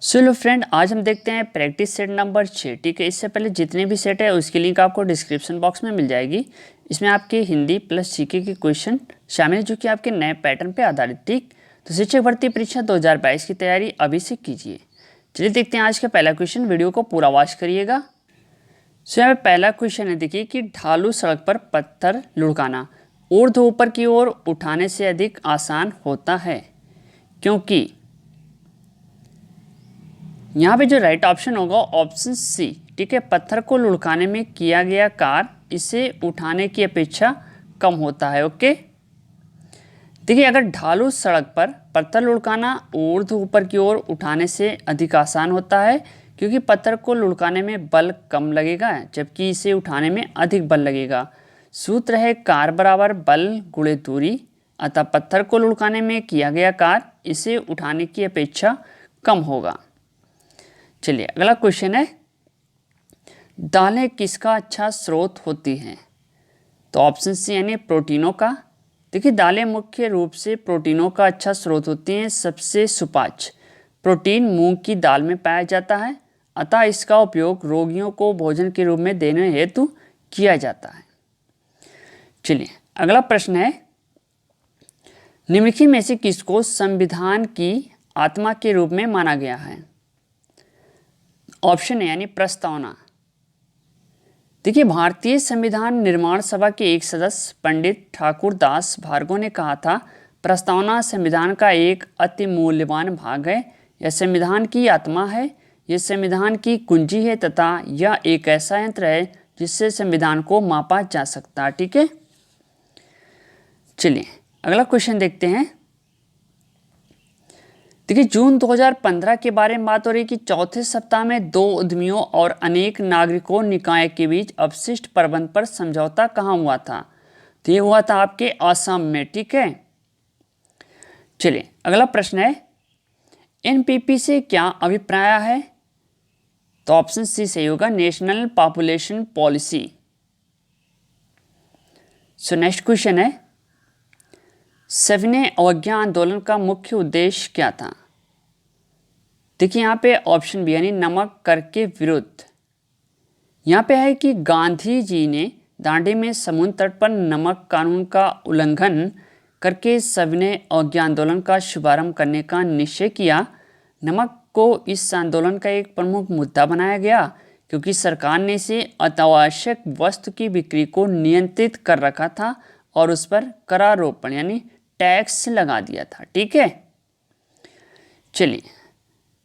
लो friend, आज हम देखते हैं प्रैक्टिस सेट नंबर 6। ठीक है, इससे पहले जितने भी सेट है उसकी लिंक आपको डिस्क्रिप्शन बॉक्स में मिल जाएगी। इसमें आपके हिंदी प्लस जीके के क्वेश्चन शामिल है जो कि आपके नए पैटर्न पे आधारित। ठीक, तो शिक्षक भर्ती परीक्षा 2022 की तैयारी अभी से कीजिए। चलिए देखते हैं आज का पहला क्वेश्चन, वीडियो को पूरा वॉच करिएगा। यहाँ पे पहला क्वेश्चन है, देखिए कि ढालू सड़क पर पत्थर लुढ़काना ऊर्ध्व ऊपर की ओर उठाने से अधिक आसान होता है, क्योंकि यहाँ पे जो राइट ऑप्शन होगा ऑप्शन सी। ठीक है, पत्थर को लुढ़काने में किया गया कार्य इसे उठाने की अपेक्षा कम होता है। ओके, देखिए अगर ढालू सड़क पर पत्थर लुढ़काना ऊर्ध्व ऊपर की ओर उठाने से अधिक आसान होता है, क्योंकि पत्थर को लुढ़काने में बल कम लगेगा जबकि इसे उठाने में अधिक बल लगेगा। सूत्र है कार्य बराबर बल गुणे दूरी, अतः पत्थर को लुढ़काने में किया गया कार्य इसे उठाने की अपेक्षा कम होगा। चलिए अगला क्वेश्चन है, दालें किसका अच्छा स्रोत होती हैं? तो ऑप्शन सी यानी प्रोटीनों का। देखिए दालें मुख्य रूप से प्रोटीनों का अच्छा स्रोत होती हैं। सबसे सुपाच्य प्रोटीन मूंग की दाल में पाया जाता है, अतः इसका उपयोग रोगियों को भोजन के रूप में देने हेतु किया जाता है। चलिए अगला प्रश्न है, निम्नलिखित में से किसको संविधान की आत्मा के रूप में माना गया है? ऑप्शन है यानी प्रस्तावना। देखिए भारतीय संविधान निर्माण सभा के एक सदस्य पंडित ठाकुर दास भार्गव ने कहा था, प्रस्तावना संविधान का एक अति मूल्यवान भाग है। यह संविधान की आत्मा है, यह संविधान की कुंजी है तथा यह एक ऐसा यंत्र है जिससे संविधान को मापा जा सकता है। ठीक है, चलिए अगला क्वेश्चन देखते हैं। देखिए जून 2015 के बारे में बात हो रही कि चौथे सप्ताह में दो उद्यमियों और अनेक नागरिकों निकाय के बीच अपशिष्ट प्रबंध पर समझौता कहाँ हुआ था? तो ये हुआ था आपके असम में। ठीक है, चलिए अगला प्रश्न है, एनपीपी से क्या अभिप्राय है? तो ऑप्शन सी सही होगा, नेशनल पॉपुलेशन पॉलिसी। सो नेक्स्ट क्वेश्चन है, सविनय अवज्ञा आंदोलन का मुख्य उद्देश्य क्या था? देखिए यहाँ पे ऑप्शन बी यानी नमक कर के विरुद्ध। यहाँ पे है कि गांधी जी ने दांडी में समुद्र तट पर नमक कानून का उल्लंघन करके सविनय अवज्ञा आंदोलन का शुभारंभ करने का निश्चय किया। नमक को इस आंदोलन का एक प्रमुख मुद्दा बनाया गया क्योंकि सरकार ने इसे अत्यावश्यक वस्तु की बिक्री को नियंत्रित कर रखा था और उस पर करारोपण यानी टैक्स लगा दिया था। ठीक है, चलिए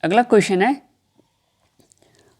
अगला क्वेश्चन है,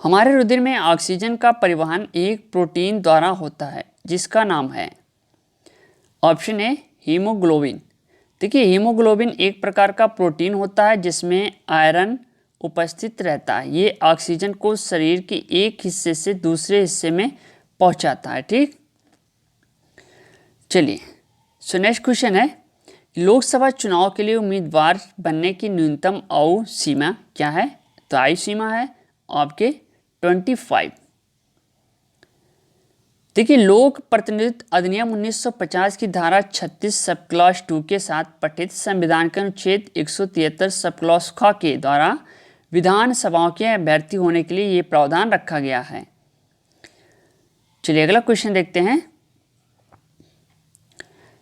हमारे रुधिर में ऑक्सीजन का परिवहन एक प्रोटीन द्वारा होता है जिसका नाम है? Option A haemoglobin. देखिए हीमोग्लोबिन एक प्रकार का प्रोटीन होता है जिसमें आयरन उपस्थित रहता है। ये ऑक्सीजन को शरीर के एक हिस्से से दूसरे हिस्से में पहुंचाता है। ठीक, चलिए सो नेक्स्ट क्वेश्चन है, लोकसभा चुनाव के लिए उम्मीदवार बनने की न्यूनतम आयु सीमा क्या है? तो आयु सीमा है आपके 25। देखिए लोक प्रतिनिधित्व अधिनियम 1950 की धारा 36 सब क्लॉज 2 के साथ पठित संविधान के अनुच्छेद 173 सब क्लॉज ख के द्वारा विधानसभाओं के अभ्यर्थी होने के लिए ये प्रावधान रखा गया है। चलिए अगला क्वेश्चन देखते हैं,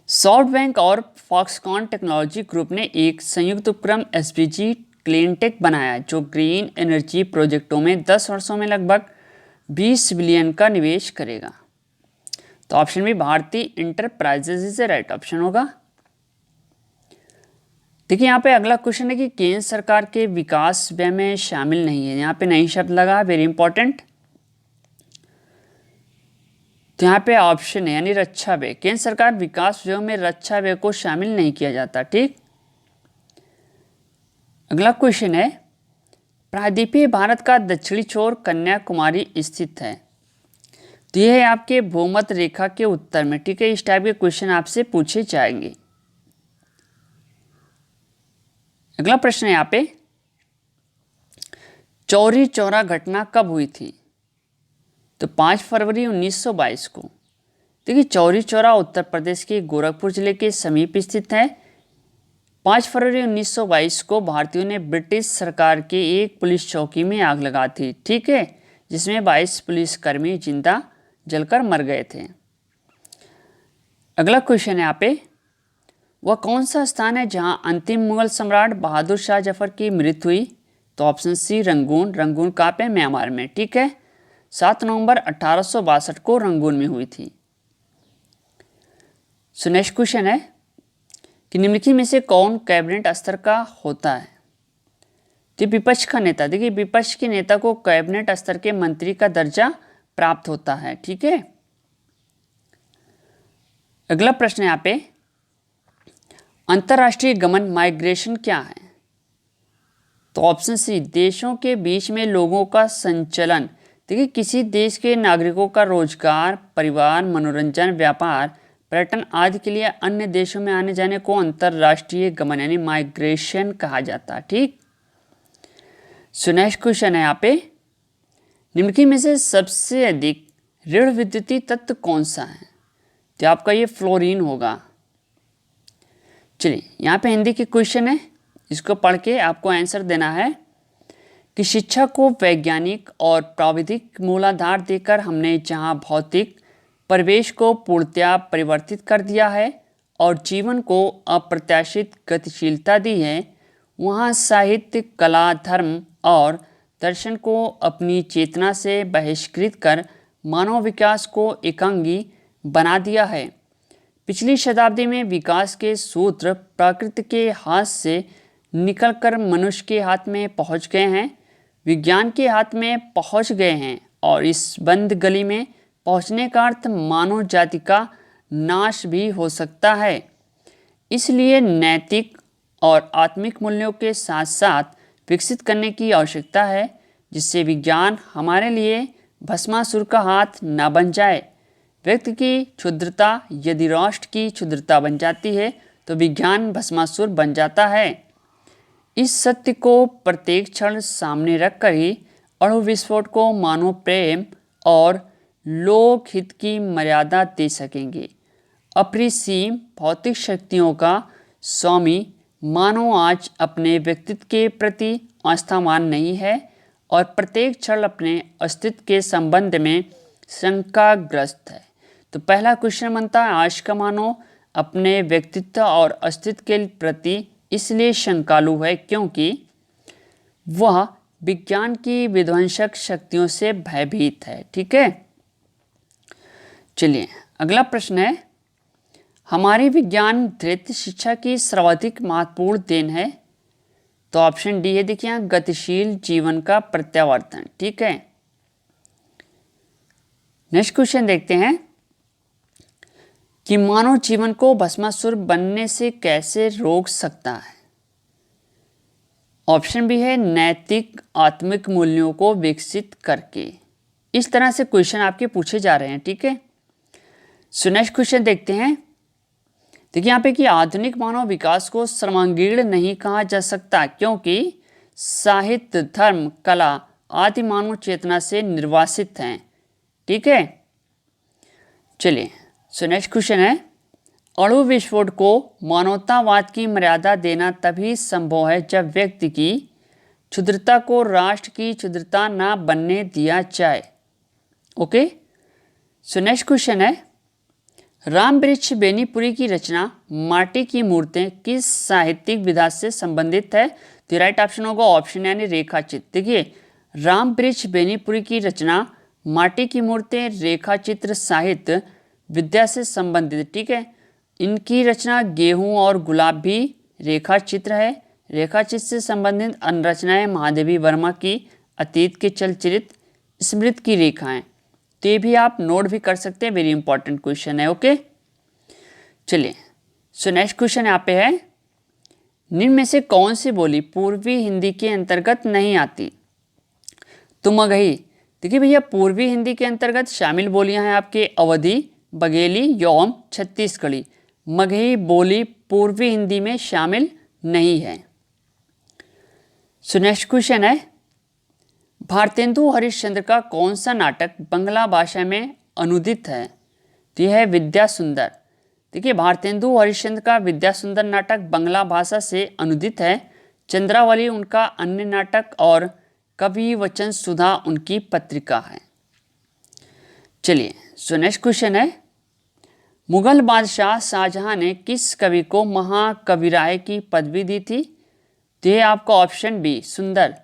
सॉफ्टबैंक और फॉक्सकॉन टेक्नोलॉजी ग्रुप ने एक संयुक्त उपक्रम एसपीजी क्लीनटेक बनाया जो ग्रीन एनर्जी प्रोजेक्टों में 10 वर्षों में लगभग 20 बिलियन का निवेश करेगा। तो ऑप्शन बी भारतीय इंटरप्राइजेज इज राइट ऑप्शन होगा। देखिए यहाँ पे अगला क्वेश्चन है कि केंद्र सरकार के विकास व्यय में शामिल नहीं है। यहाँ पे नहीं शब्द लगा, वेरी इंपॉर्टेंट। तो यहाँ पे ऑप्शन है यानी रक्षा व्यय। केंद्र सरकार विकास व्यय में रक्षा व्यय को शामिल नहीं किया जाता। ठीक, अगला क्वेश्चन है, प्रायद्वीपीय भारत का दक्षिणी छोर कन्याकुमारी स्थित है। तो यह है आपके भूमध्य रेखा के उत्तर में। ठीक है, इस टाइप के क्वेश्चन आपसे पूछे जाएंगे। अगला प्रश्न है यहाँ पे, चौरी चौरा घटना कब हुई थी? तो 5 फरवरी 1922 को। देखिए चौरी चौरा उत्तर प्रदेश के गोरखपुर जिले के समीप स्थित है। 5 फरवरी 1922 को भारतीयों ने ब्रिटिश सरकार के एक पुलिस चौकी में आग लगा थी, ठीक है, जिसमें 22 पुलिसकर्मी जिंदा जलकर मर गए थे। अगला क्वेश्चन है यहाँ पे, वह कौन सा स्थान है जहां अंतिम मुगल सम्राट बहादुर शाह जफर की मृत्यु हुई? तो ऑप्शन सी रंगून। रंगून कहाँ पे? म्यांमार में, ठीक है। 7 नवंबर 1862 को रंगून में हुई थी। सो नेक्स्ट क्वेश्चन है कि निम्नलिखित में से कौन कैबिनेट स्तर का होता है? तो विपक्ष का नेता। देखिए, विपक्ष के नेता को कैबिनेट स्तर के मंत्री का दर्जा प्राप्त होता है, ठीक है। अगला प्रश्न है यहाँ पे, अंतर्राष्ट्रीय गमन माइग्रेशन क्या है? तो ऑप्शन सी देशों के बीच में लोगों का संचलन। देखिए, किसी देश के नागरिकों का रोजगार, परिवार, मनोरंजन, व्यापार, पर्यटन आदि के लिए अन्य देशों में आने जाने को अंतर्राष्ट्रीय गमन यानी माइग्रेशन कहा जाता है, ठीक। सो नेक्स्ट क्वेश्चन है यहाँ पे, निम्नलिखित में से सबसे अधिक ऋण विद्युतीय तत्व कौन सा है? तो आपका ये फ्लोरीन होगा। चलिए, यहाँ पे हिंदी के क्वेश्चन है, इसको पढ़ के आपको आंसर देना है कि शिक्षा को वैज्ञानिक और प्राविधिक मूलाधार देकर हमने जहाँ भौतिक परिवेश को पूर्णतया परिवर्तित कर दिया है और जीवन को अप्रत्याशित गतिशीलता दी है, वहाँ साहित्य, कला, धर्म और दर्शन को अपनी चेतना से बहिष्कृत कर मानव विकास को एकांगी बना दिया है। पिछली शताब्दी में विकास के सूत्र प्रकृति के हाथ से निकलकर मनुष्य के हाथ में पहुंच गए हैं, विज्ञान के हाथ में पहुंच गए हैं और इस बंद गली में पहुंचने का अर्थ मानव जाति का नाश भी हो सकता है। इसलिए नैतिक और आत्मिक मूल्यों के साथ साथ विकसित करने की आवश्यकता है, जिससे विज्ञान हमारे लिए भस्मासुर का हाथ न बन जाए। व्यक्ति की क्षुद्रता यदि राष्ट्र की क्षुद्रता बन जाती है तो विज्ञान भस्मासुर बन जाता है। इस सत्य को प्रत्येक क्षण सामने रखकर ही अणु विस्फोट को मानव प्रेम और लोकहित की मर्यादा दे सकेंगे। अपरिसीम भौतिक शक्तियों का स्वामी मानव आज अपने व्यक्तित्व के प्रति आस्थावान नहीं है और प्रत्येक क्षण अपने अस्तित्व के संबंध में शंकाग्रस्त है। तो पहला क्वेश्चन बनता है, आज का मानव अपने व्यक्तित्व और अस्तित्व के प्रति इसलिए शंकालु है क्योंकि वह विज्ञान की विध्वंसक शक्तियों से भयभीत है, ठीक है। चलिए, अगला प्रश्न है, हमारी विज्ञान धृत शिक्षा की सर्वाधिक महत्वपूर्ण देन है? तो ऑप्शन डी है, देखिए यहाँ गतिशील जीवन का प्रत्यावर्तन, ठीक है। नेक्स्ट क्वेश्चन देखते हैं कि मानव जीवन को भस्मासुर बनने से कैसे रोक सकता है? ऑप्शन बी है, नैतिक आत्मिक मूल्यों को विकसित करके। इस तरह से क्वेश्चन आपके पूछे जा रहे हैं, ठीक है। सो नेक्स्ट क्वेश्चन देखते हैं। देखिए यहाँ पे कि आधुनिक मानव विकास को सर्वांगीण नहीं कहा जा सकता क्योंकि साहित्य, धर्म, कला आदि मानव चेतना से निर्वासित हैं, ठीक है। चलिए, सो नेक्स्ट क्वेश्चन है, अणु विस्फोट को मानवतावाद की मर्यादा देना तभी संभव है जब व्यक्ति की क्षुद्रता को राष्ट्र की क्षुद्रता न बनने दिया जाए। ओके, सो नेक्स्ट क्वेश्चन है, राम वृक्ष बेनीपुरी की रचना माटी की मूर्तें किस साहित्यिक विधा से संबंधित है? तो राइट ऑप्शन होगा ऑप्शन यानी रेखाचित्र। देखिए, राम वृक्ष बेनीपुरी की रचना माटी की मूर्तें रेखाचित्र साहित्य विद्या से संबंधित, ठीक है। इनकी रचना गेहूं और गुलाब भी रेखाचित्र है। रेखाचित्र से संबंधित अन्य रचनाएं महादेवी वर्मा की अतीत के चलचित्र स्मृति की रेखाएं। तो ये भी आप नोट भी कर सकते हैं, वेरी इंपॉर्टेंट क्वेश्चन है, ओके। चलिए, सो नेक्स्ट क्वेश्चन यहाँ पे है, निम्न में से कौन सी बोली पूर्वी हिंदी के अंतर्गत नहीं आती? तो मगही। देखिए भैया, पूर्वी हिंदी के अंतर्गत शामिल बोलियां हैं आपके अवधी, बघेली, यौम, छत्तीसगढ़ी। मगही बोली पूर्वी हिंदी में शामिल नहीं है। सो नेक्स्ट क्वेश्चन है, भारतेंदु हरिश्चंद्र का कौन सा नाटक बंगला भाषा में अनुदित है? तो यह है विद्या सुंदर। देखिए भारतेंदु हरिश्चंद्र का विद्या सुंदर नाटक बांग्ला भाषा से अनुदित है। चंद्रावली उनका अन्य नाटक और कवि वचन सुधा उनकी पत्रिका है। चलिए सो नेक्स्ट क्वेश्चन है, मुगल बादशाह शाहजहां ने किस कवि को महाकविराय की पदवी दी थी? तो ये आपका ऑप्शन बी सुंदर।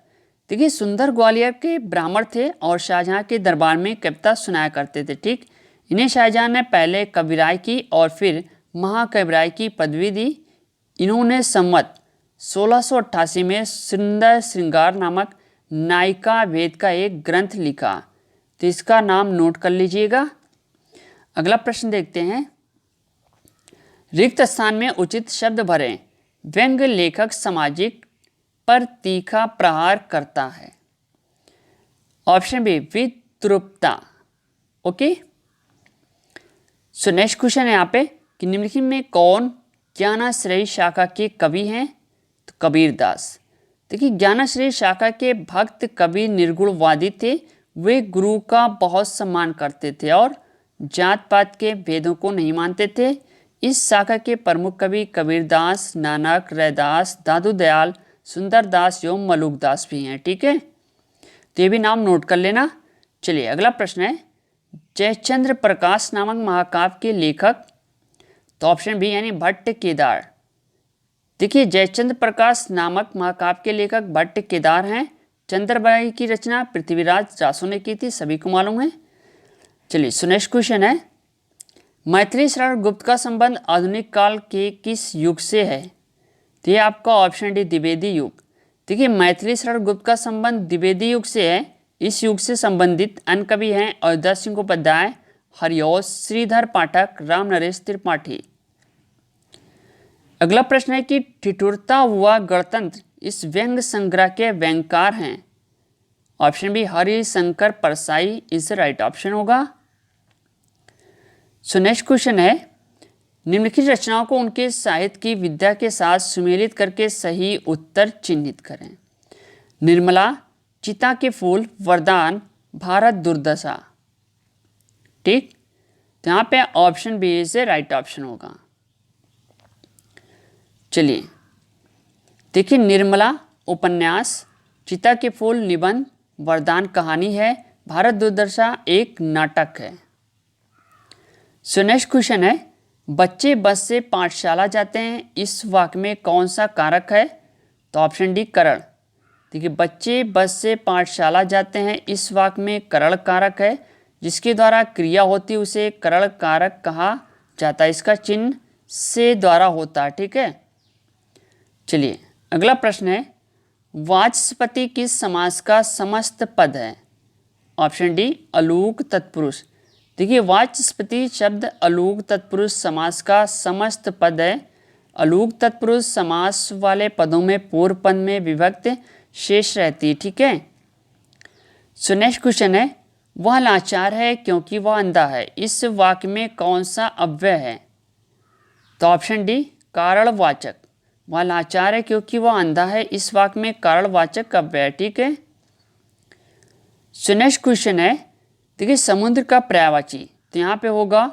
देखिए सुंदर ग्वालियर के ब्राह्मण थे और शाहजहां के दरबार में कविता सुनाया करते थे। ठीक, इन्हें शाहजहां ने पहले कविराय की और फिर महाकविराय की पदवी दी। इन्होंने संवत 1688 में सुंदर श्रृंगार नामक नायिका भेद का एक ग्रंथ लिखा। तो इसका नाम नोट कर लीजिएगा। अगला प्रश्न देखते हैं, रिक्त स्थान में उचित शब्द भरें। व्यंग्य लेखक सामाजिक पर तीखा प्रहार करता है। ऑप्शन बी विद्रुपता। ओके, सो नेक्स्ट क्वेश्चन है यहाँ पे कि निम्नलिखित में कौन ज्ञानाश्रयी शाखा के कवि हैं? तो कबीरदास। देखिए ज्ञानाश्रयी शाखा के भक्त कवि निर्गुणवादी थे। वे गुरु का बहुत सम्मान करते थे और जात पात के भेदों को नहीं मानते थे। इस शाखा के प्रमुख कवि कबीरदास, नानक, रैदास, दादू दयाल, सुंदरदास एवं मलुकदास भी हैं। ठीक है, तो ये भी नाम नोट कर लेना। चलिए अगला प्रश्न है, जयचंद्र प्रकाश नामक महाकाव्य के लेखक? तो ऑप्शन बी यानी भट्ट केदार। देखिए जयचंद्र प्रकाश नामक महाकाव्य के लेखक भट्ट केदार हैं। चंद्रबाई की रचना पृथ्वीराज रासो ने की थी, सभी को मालूम है। चलिए सो नेक्स्ट क्वेश्चन है, मैथिली शरण गुप्त का संबंध आधुनिक काल के किस युग से है? तो ये आपका ऑप्शन डी द्विवेदी युग। देखिए मैथिली शरण गुप्त का संबंध द्विवेदी युग से है। इस युग से संबंधित अन्य कवि हैं अयोध्या सिंह उपाध्याय, हरिऔध, श्रीधर पाठक, राम नरेश त्रिपाठी। अगला प्रश्न है कि ठिठुरता हुआ गणतंत्र इस व्यंग्य संग्रह के व्यंगकार हैं? Option B Harishankar Parsai is right option होगा। सो नेक्स्ट क्वेश्चन है, निम्नलिखित रचनाओं को उनके साहित्य की विद्या के साथ सुमेलित करके सही उत्तर चिन्हित करें। निर्मला, चिता के फूल, वरदान, भारत दुर्दशा। ठीक, तो यहाँ पे ऑप्शन बी से राइट ऑप्शन होगा। चलिए देखिए निर्मला उपन्यास, चिता के फूल निबंध, वरदान कहानी है, भारत दुर्दशा एक नाटक है। सो नेक्स्ट क्वेश्चन है, बच्चे बस से पाठशाला जाते हैं, इस वाक्य में कौन सा कारक है? तो ऑप्शन डी करण। देखिए बच्चे बस से पाठशाला जाते हैं, इस वाक्य में करण कारक है। जिसके द्वारा क्रिया होती है उसे करण कारक कहा जाता है। इसका चिन्ह से द्वारा होता है। ठीक है, चलिए अगला प्रश्न है, वाचस्पति किस समास का समस्त पद है? ऑप्शन डी अलूक तत्पुरुष। देखिए वाचस्पति शब्द अलूक तत्पुरुष समास का समस्त पद है। अलूक तत्पुरुष समास वाले पदों में पूर्व पद में विभक्ति शेष रहती है। ठीक है, सो नेक्स्ट क्वेश्चन है, वह लाचार है क्योंकि वह अंधा है, इस वाक्य में कौन सा अव्यय है? तो ऑप्शन डी कारणवाचक। वह लाचार है क्योंकि वह अंधा है, इस वाक्य में कारणवाचक अव्यय है। ठीक है, सो नेक्स्ट क्वेश्चन है, देखिए समुद्र का पर्यायवाची, तो यहाँ पे होगा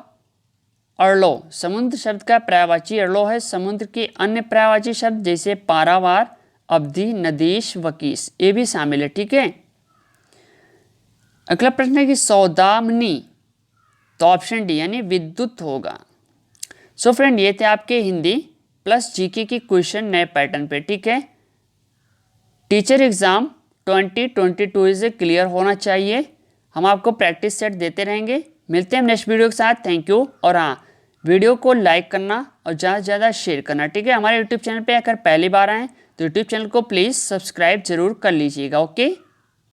अरलो। समुद्र शब्द का पर्यायवाची अरलो है। समुद्र के अन्य पर्यायवाची शब्द जैसे पारावार, अवधि, नदीश, वकीस ये भी शामिल है। ठीक है, अगला प्रश्न है कि सौदामनी, तो ऑप्शन डी यानी विद्युत होगा। सो फ्रेंड ये थे आपके हिंदी प्लस जीके की क्वेश्चन नए पैटर्न पे। ठीक है, टीचर एग्जाम 2022 से क्लियर होना चाहिए। हम आपको प्रैक्टिस सेट देते रहेंगे। मिलते हैं नेक्स्ट वीडियो के साथ। Thank you. और हाँ, वीडियो को लाइक करना और ज़्यादा से ज़्यादा शेयर करना। ठीक है, हमारे यूट्यूब चैनल पे अगर पहली बार आएँ तो यूट्यूब चैनल को प्लीज़ सब्सक्राइब जरूर कर लीजिएगा। ओके।